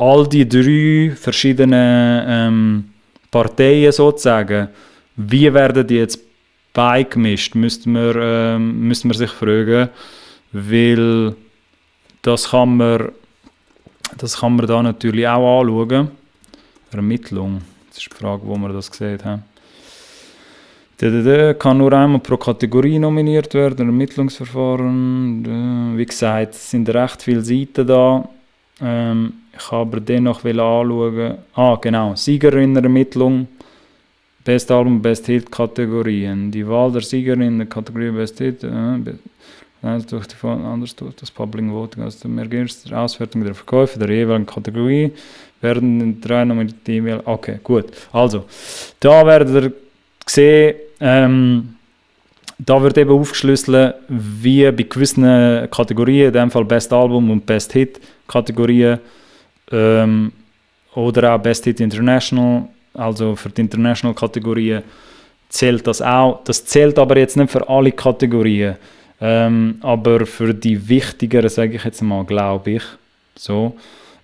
all die 3 verschiedenen Parteien sozusagen, wie werden die jetzt beigemischt, müsste man sich fragen, weil das kann man da natürlich auch anschauen. Ermittlung, das ist die Frage, wo wir das gesehen haben. Kann nur einmal pro Kategorie nominiert werden, Ermittlungsverfahren. Wie gesagt, es sind recht viele Seiten da. Ich habe aber dennoch anschauen. Genau, Siegerinnen-Ermittlung, Best Album, Best Hit Kategorien. Die Wahl der Siegerin in der Kategorie Best Hit durch das Public Voting aus dem Ergebnis der Auswertung der Verkäufe der jeweiligen Kategorie werden in 3 Nominierten. Okay, gut. Also, da werdet ihr sehen, da wird eben aufgeschlüsselt, wie bei gewissen Kategorien, in dem Fall Best Album und Best Hit Kategorien, oder auch Best Hit International, also für die International Kategorien zählt das auch. Das zählt aber jetzt nicht für alle Kategorien, aber für die wichtigeren, sage ich jetzt mal, glaube ich, so,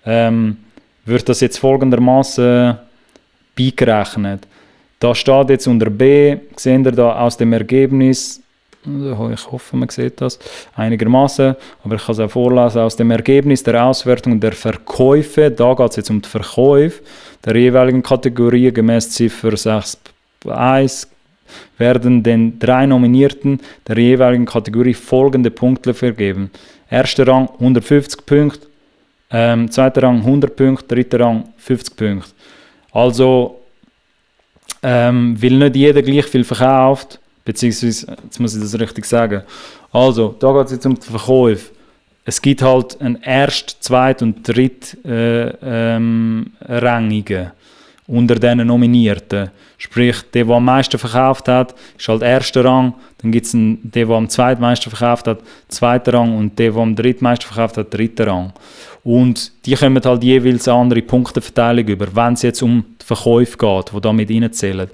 wird das jetzt folgendermaßen beigerechnet. Da steht jetzt unter B, seht ihr da aus dem Ergebnis, ich hoffe, man sieht das einigermaßen, aber ich kann es auch vorlesen, aus dem Ergebnis der Auswertung der Verkäufe, da geht es jetzt um die Verkäufe der jeweiligen Kategorie gemäß Ziffer 6.1 werden den 3 Nominierten der jeweiligen Kategorie folgende Punkte vergeben. Erster Rang 150 Punkte, zweiter Rang 100 Punkte, dritter Rang 50 Punkte. Also, weil nicht jeder gleich viel verkauft, beziehungsweise, jetzt muss ich das richtig sagen. Also, da geht es jetzt um die Verkäufe. Es gibt halt einen Erst-, Zweit- und Drittrangigen unter diesen Nominierten. Sprich, der am meisten verkauft hat, ist halt erster Rang. Dann gibt es den, der am zweitmeisten verkauft hat, zweiter Rang. Und der am drittmeisten verkauft hat, dritter Rang. Und die kommen halt jeweils eine andere Punkteverteilung über, wenn es jetzt um die Verkäufe geht, die da mit reinzählen.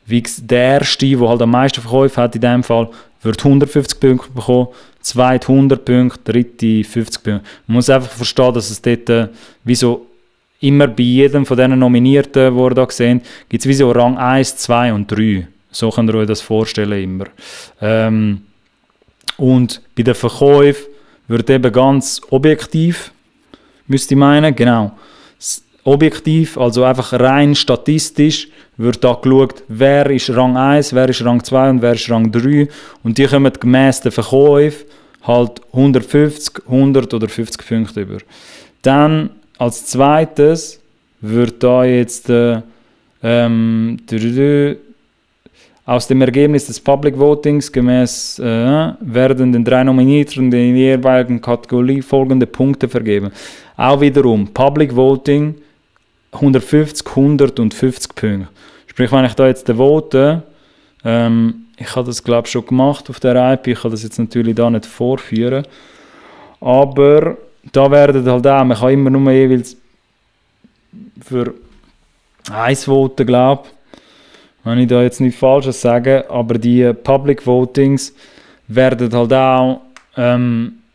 Der Erste, der halt am meisten Verkäufe hat in diesem Fall, wird 150 Punkte bekommen, Zweite 100 Punkte, Dritte 50 Punkte. Man muss einfach verstehen, dass es dort, wie so immer bei jedem von diesen Nominierten, die ihr da seht, gibt es wie so Rang 1, 2 und 3. So könnt ihr euch das vorstellen immer. Und bei den Verkäufen wird eben ganz objektiv, müsste ich meinen, genau. Objektiv, also einfach rein statistisch, wird da geschaut, wer ist Rang 1, wer ist Rang 2 und wer ist Rang 3. Und die kommen gemäss den Verkäufen halt 150, 100 oder 50 Punkte über. Dann als zweites wird da jetzt aus dem Ergebnis des Public Votings gemäß werden den 3 Nominierten in der jeweiligen Kategorie folgende Punkte vergeben. Auch wiederum Public Voting 150, 100 und 50 Punkte. Sprich, wenn ich da jetzt vote, ich habe das glaube ich schon gemacht auf der IP, ich kann das jetzt natürlich da nicht vorführen, aber da werden halt auch, man kann immer nur jeweils für 1 voten, glaube ich, wenn ich da jetzt nicht Falsches sage, aber die Public Votings werden halt auch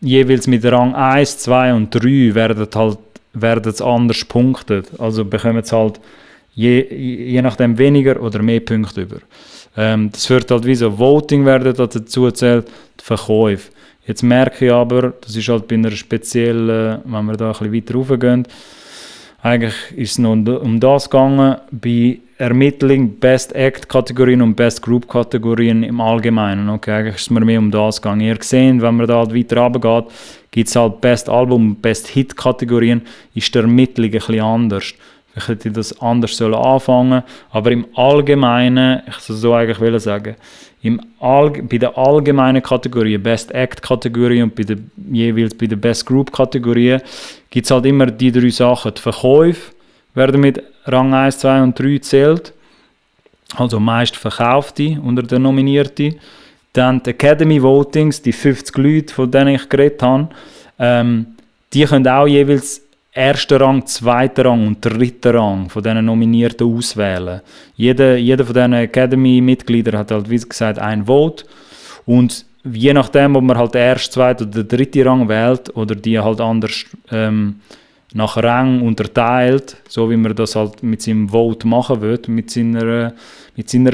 jeweils mit Rang 1, 2 und 3 werden es anders punktet. Also bekommen es halt je nachdem weniger oder mehr Punkte über. Das wird halt wie so Voting werden dazu zählt, die Verkäufe. Jetzt merke ich aber, das ist halt bei einer speziellen, wenn wir da ein bisschen weiter raufgehen, eigentlich ist es noch um das gegangen, bei Ermittlung Best Act-Kategorien und Best Group-Kategorien im Allgemeinen. Okay, eigentlich ist es mir mehr um das gegangen. Ihr seht, wenn man da halt weiter runtergeht, gibt es halt Best Album und Best Hit-Kategorien, ist die Ermittlung ein bisschen anders. Ich hätte das anders anfangen, aber im Allgemeinen, ich soll so eigentlich sagen, bei der allgemeinen Kategorie, Best Act-Kategorie und jeweils bei der Best Group-Kategorie, gibt es halt immer die 3 Sachen. Die Verkäufe werden mit Rang 1, 2 und 3 gezählt, also meist Verkaufte unter den Nominierten. Dann die Academy Votings, die 50 Leute, von denen ich geredet habe, die können auch jeweils ersten Rang, zweiten Rang und dritten Rang von diesen Nominierten auswählen. Jeder von diesen Academy-Mitgliedern hat halt, wie gesagt, ein Vote. Und je nachdem, ob man halt den ersten, zweiten oder den dritten Rang wählt oder die halt anders nach Rang unterteilt, so wie man das halt mit seinem Vote machen will, mit seiner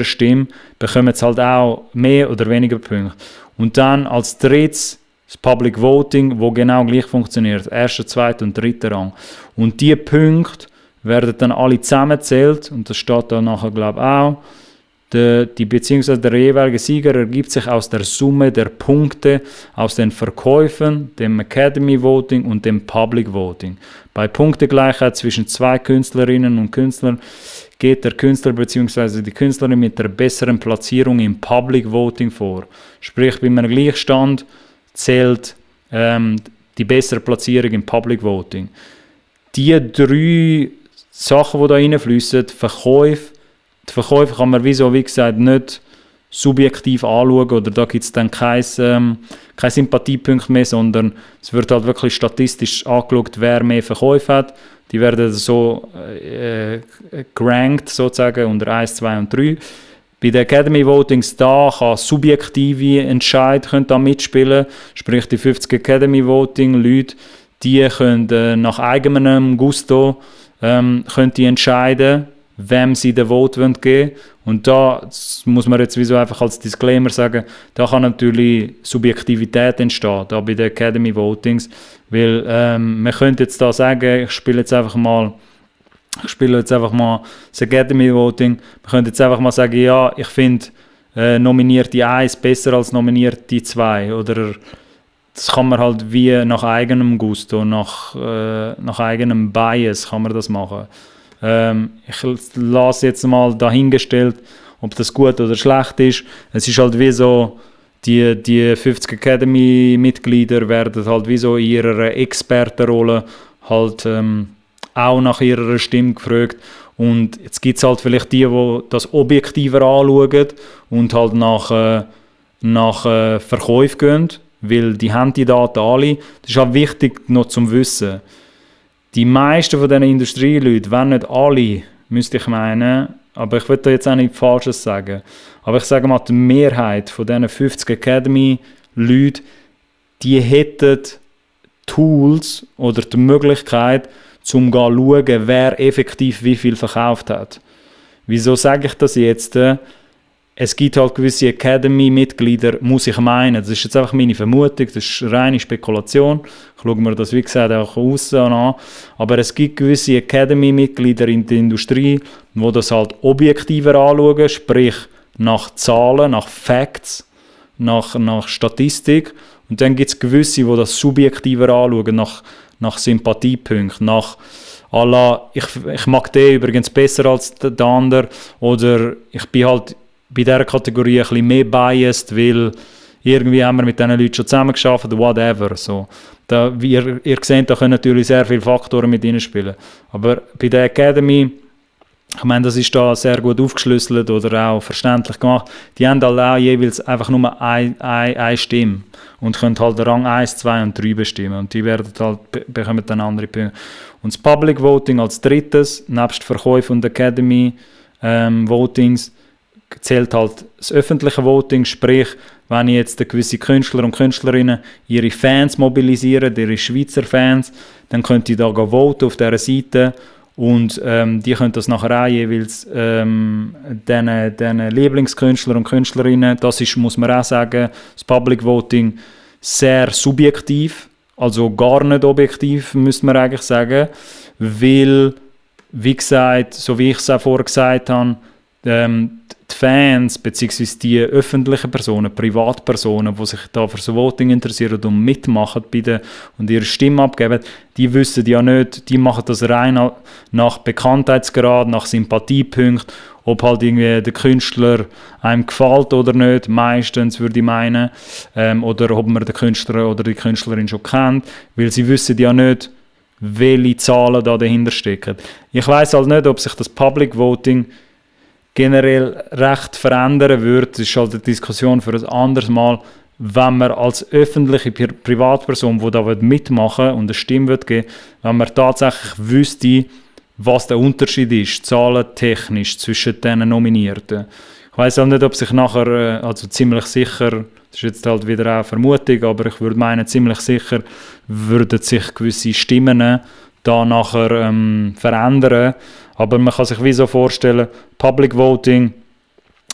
Stimme, bekommen es halt auch mehr oder weniger Punkte. Und dann als drittes das Public Voting, wo genau gleich funktioniert. Erster, zweiter und dritter Rang. Und diese Punkte werden dann alle zusammengezählt und das steht dann nachher, glaube ich, auch. Beziehungsweise der jeweilige Sieger ergibt sich aus der Summe der Punkte aus den Verkäufen, dem Academy Voting und dem Public Voting. Bei Punktegleichheit zwischen 2 Künstlerinnen und Künstlern geht der Künstler bzw. die Künstlerin mit der besseren Platzierung im Public Voting vor. Sprich, bei einem Gleichstand zählt die bessere Platzierung im Public Voting. Die 3 Sachen, die da reinfließen, die Verkäufe kann man wie gesagt nicht subjektiv anschauen oder da gibt es dann kein Sympathiepunkt mehr, sondern es wird halt wirklich statistisch angeschaut, wer mehr Verkäufe hat. Die werden so gerankt sozusagen unter 1, 2 und 3. Bei den Academy Votings da kann subjektive Entscheid da mitspielen, sprich die 50 Academy Voting Leute, die können nach eigenem Gusto können die entscheiden, wem sie den Vote geben wollen. Und da muss man jetzt wieso einfach als Disclaimer sagen, da kann natürlich Subjektivität entstehen, da bei den Academy Votings, weil man könnte jetzt da sagen, ich spiele jetzt einfach mal das Academy Voting. Man könnte jetzt einfach mal sagen, ja, ich finde nominierte 1 besser als nominierte 2. Oder das kann man halt wie nach eigenem Gusto, nach eigenem Bias kann man das machen. Ich lasse jetzt mal dahingestellt, ob das gut oder schlecht ist. Es ist halt wie so, die 50 Academy-Mitglieder werden halt wie so in ihrer Expertenrolle halt auch nach ihrer Stimme gefragt. Und jetzt gibt es halt vielleicht die das objektiver anschauen und halt nach Verkäufen gehen, weil die haben die Daten alle. Das ist halt wichtig noch zum Wissen. Die meisten von diesen Industrieleuten, wenn nicht alle, müsste ich meinen, aber ich will da jetzt auch nichts Falsches sagen, aber ich sage mal, die Mehrheit von diesen 50 Academy-Leuten, die hätten Tools oder die Möglichkeit, um zu schauen, wer effektiv wie viel verkauft hat. Wieso sage ich das jetzt? Es gibt halt gewisse Academy-Mitglieder, muss ich meinen, das ist jetzt einfach meine Vermutung, das ist reine Spekulation, ich schaue mir das wie gesagt auch aussen an, aber es gibt gewisse Academy-Mitglieder in der Industrie, die das halt objektiver anschauen, sprich nach Zahlen, nach Facts, nach Statistik, und dann gibt es gewisse, die das subjektiver anschauen, nach Sympathiepunkten, nach ich mag den übrigens besser als der andere, oder ich bin halt bei dieser Kategorie ein bisschen mehr biased, weil irgendwie haben wir mit diesen Leuten schon zusammengearbeitet, whatever. So. Ihr seht, da können natürlich sehr viele Faktoren mit reinspielen. Aber bei der Academy, ich meine, das ist da sehr gut aufgeschlüsselt oder auch verständlich gemacht. Die haben halt auch jeweils einfach nur eine Stimme und können halt Rang 1, 2 und 3 bestimmen. Und die bekommen dann andere Punkte. Und das Public Voting als drittes, nebst Verkäufen und Academy Votings, zählt halt das öffentliche Voting, sprich, wenn jetzt gewisse Künstler und Künstlerinnen ihre Fans mobilisieren, ihre Schweizer Fans, dann könnt ihr da voten auf dieser Seite und die können das nachher auch jeweils diesen Lieblingskünstler und Künstlerinnen, das ist, muss man auch sagen, das Public Voting sehr subjektiv, also gar nicht objektiv, müsste man eigentlich sagen, weil, wie gesagt, so wie ich es auch vorher gesagt habe, die Fans bzw. die öffentlichen Personen, Privatpersonen, die sich da für so Voting interessieren und mitmachen und ihre Stimme abgeben, die wissen ja nicht, die machen das rein nach Bekanntheitsgrad, nach Sympathiepunkten, ob halt irgendwie der Künstler einem gefällt oder nicht, meistens würde ich meinen, oder ob man den Künstler oder die Künstlerin schon kennt, weil sie wissen ja nicht, welche Zahlen da dahinter stecken. Ich weiß halt nicht, ob sich das Public Voting generell recht verändern würde. Das ist halt eine Diskussion für ein anderes Mal, wenn man als öffentliche Privatperson, die da mitmachen und eine Stimme geben will, wenn man tatsächlich wüsste, was der Unterschied ist, zahlentechnisch, zwischen den Nominierten. Ich weiss auch nicht, ob sich nachher, also ziemlich sicher, das ist jetzt halt wieder eine Vermutung, aber ich würde meinen, ziemlich sicher würden sich gewisse Stimmen da nachher verändern. Aber man kann sich wie so vorstellen, Public Voting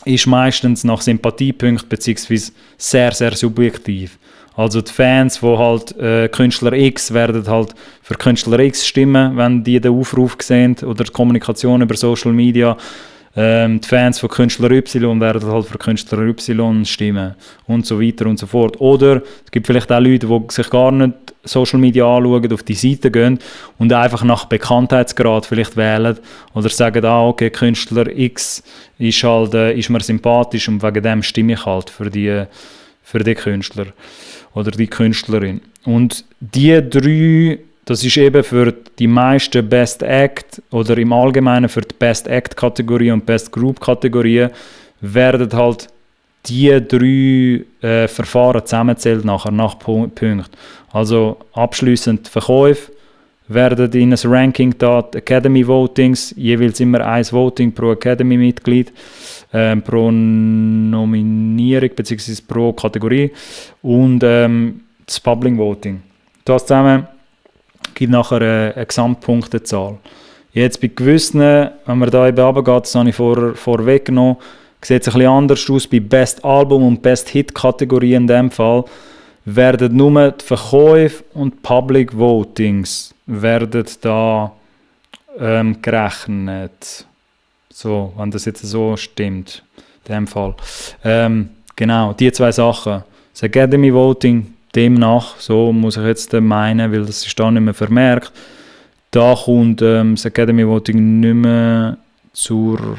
ist meistens nach Sympathiepunkten beziehungsweise sehr, sehr subjektiv. Also die Fans, die halt Künstler X werden halt für Künstler X stimmen, wenn die den Aufruf sehen oder die Kommunikation über Social Media. Die Fans von Künstler Y werden halt für Künstler Y stimmen und so weiter und so fort. Oder es gibt vielleicht auch Leute, die sich gar nicht Social Media anschauen, auf die Seite gehen und einfach nach Bekanntheitsgrad vielleicht wählen oder sagen, okay, Künstler X ist mir sympathisch und wegen dem stimme ich halt für den Künstler oder die Künstlerin. Und die drei, das ist eben für die meisten Best Act oder im Allgemeinen für die Best Act Kategorie und Best Group Kategorie werden halt die drei Verfahren zusammenzählt nachher nach Punkten. Also abschliessend Verkäufe werden in ein Ranking da, Academy Votings, jeweils immer ein Voting pro Academy-Mitglied, pro Nominierung bzw. pro Kategorie und das Public Voting. Das zusammen gibt nachher eine Gesamtpunktezahl. Jetzt bei gewissen, wenn man da eben runtergeht, das habe ich vorweggenommen, sieht es ein bisschen anders aus. Bei Best Album und Best Hit Kategorien in dem Fall werden nur die Verkäufe und Public Votings werden da gerechnet. So, wenn das jetzt so stimmt, in dem Fall. Genau, die zwei Sachen. Das Academy Voting demnach, so muss ich jetzt meinen, weil das ist da nicht mehr vermerkt, da kommt das Academy Voting nicht mehr zur...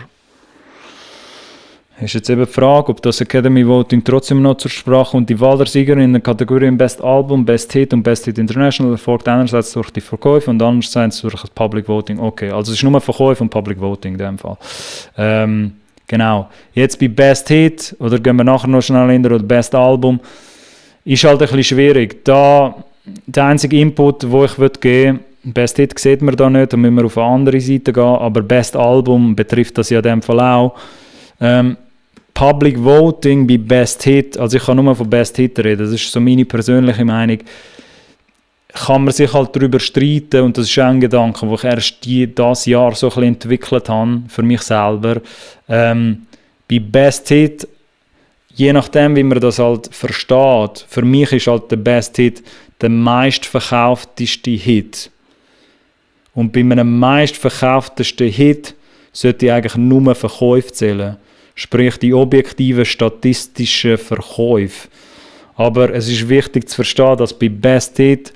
Ist jetzt eben die Frage, ob das Academy Voting trotzdem noch zur Sprache kommt. Die Wahl der Sieger in den Kategorien Best Album, Best Hit und Best Hit International erfolgt einerseits durch die Verkäufe und andererseits durch das Public Voting. Okay, also es ist nur Verkäufe und Public Voting in dem Fall. Genau. Jetzt bei Best Hit, oder gehen wir nachher noch schnell hin, oder Best Album, ist halt ein bisschen schwierig. Da, der einzige Input, den ich geben will, Best Hit sieht man da nicht, da müssen wir auf eine andere Seite gehen, aber Best Album betrifft das ja in dem Fall auch. Public Voting bei Best Hit, also ich kann nur von Best Hit reden, das ist so meine persönliche Meinung, kann man sich halt darüber streiten und das ist auch ein Gedanke, den ich erst dieses Jahr so ein bisschen entwickelt habe, für mich selber. Bei Best Hit, je nachdem, wie man das halt versteht, für mich ist halt der Best Hit der meistverkaufteste Hit. Und bei einem meistverkauftesten Hit sollte ich eigentlich nur Verkäufe zählen. Sprich die objektiven statistischen Verkäufe. Aber es ist wichtig zu verstehen, dass bei Best Hit,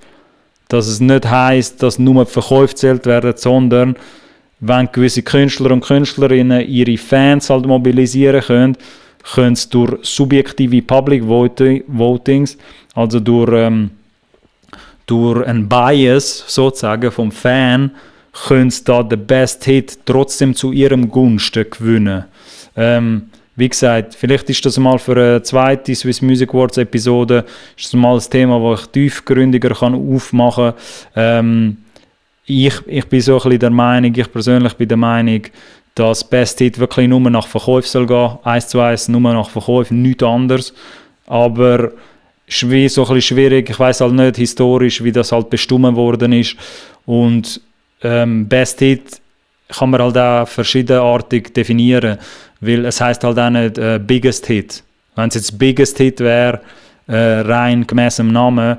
dass es nicht heisst, dass nur die Verkäufe gezählt werden, sondern wenn gewisse Künstler und Künstlerinnen ihre Fans halt mobilisieren können, können sie durch subjektive Public Votings, also durch einen Bias sozusagen vom Fan, können sie da den Best Hit trotzdem zu ihrem Gunsten gewinnen. Wie gesagt, vielleicht ist das mal für eine zweite Swiss Music Awards Episode ist das mal ein Thema, das ich tiefgründiger aufmachen kann. Ich bin so ein bisschen der Meinung, ich persönlich bin der Meinung, dass Best Hit wirklich nur nach Verkäufen soll gehen, 1:1 nur nach Verkäufen, nichts anderes. Aber es ist so ein bisschen schwierig, ich weiss halt nicht historisch, wie das halt bestimmt worden ist. Und Best Hit kann man halt auch verschiedenartig definieren, weil es heisst halt auch nicht Biggest Hit. Wenn es jetzt Biggest Hit wäre, rein gemäss dem Namen,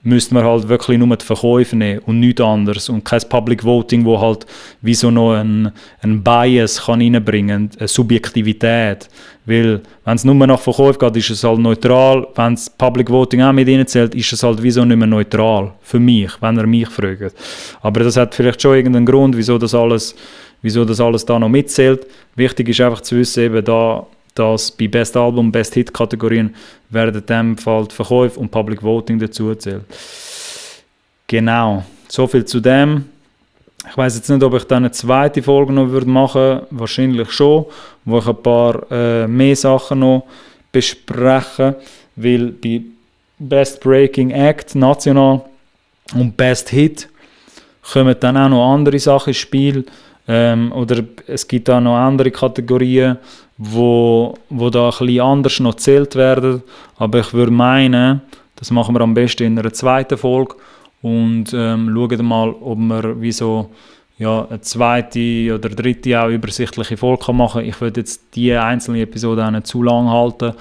müsste man halt wirklich nur die Verkäufe nehmen und nichts anderes und kein Public Voting, wo halt wie so noch ein Bias kann reinbringen, eine Subjektivität. Weil wenn es nur nach Verkäufen geht, ist es halt neutral. Wenn das Public Voting auch mit reinzählt, ist es halt wieso nicht mehr neutral. Für mich, wenn er mich fragt. Aber das hat vielleicht schon irgendeinen Grund, wieso das alles da noch mitzählt. Wichtig ist einfach zu wissen, eben dass bei Best Album, Best Hit Kategorien werden in dem Fall die Verkäufe und Public Voting dazu zählt. Genau, so viel zu dem. Ich weiß jetzt nicht, ob ich dann eine zweite Folge noch machen würde. Wahrscheinlich schon, wo ich ein paar mehr Sachen noch bespreche, weil bei Best Breaking Act national und Best Hit kommen dann auch noch andere Sachen ins Spiel. Oder es gibt auch noch andere Kategorien, wo da ein bisschen anders noch gezählt werden. Aber ich würde meinen, das machen wir am besten in einer zweiten Folge und schauen mal, ob wir wie so, ja, eine zweite oder dritte auch übersichtliche Folge machen kann. Ich würde jetzt diese einzelne Episode auch nicht zu lang halten.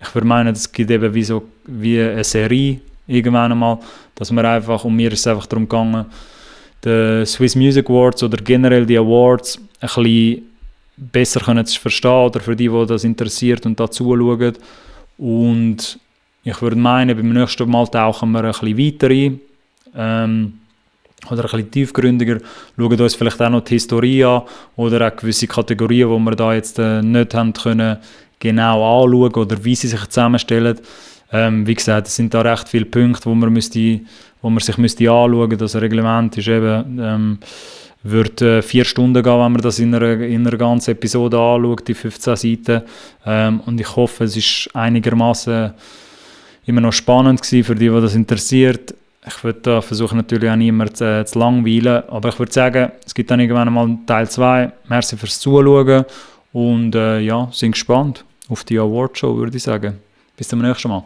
Ich würde meinen, es gibt eben wie eine Serie irgendwann einmal, dass wir einfach, und mir ist es einfach darum gegangen, die Swiss Music Awards oder generell die Awards ein bisschen besser können zu verstehen oder für die das interessiert und da zuschauen. Und ich würde meinen, beim nächsten Mal tauchen wir ein bisschen weiter ein oder ein bisschen tiefgründiger, schauen uns vielleicht auch noch die Historie an oder auch gewisse Kategorien, die wir da jetzt nicht haben können genau anschauen oder wie sie sich zusammenstellen. Wie gesagt, es sind da recht viele Punkte, wo man sich anschauen müsste. Das Reglement ist eben, wird 4 Stunden gehen, wenn man das in einer ganzen Episode anschaut, die 15 Seiten. Und ich hoffe, es ist einigermaßen immer noch spannend gewesen für die das interessiert. Ich würde da versuchen natürlich auch niemanden zu langweilen, aber ich würde sagen, es gibt dann irgendwann mal Teil 2. Merci fürs Zuschauen und ja, sind gespannt auf die Awardshow, würde ich sagen. Bis zum nächsten Mal.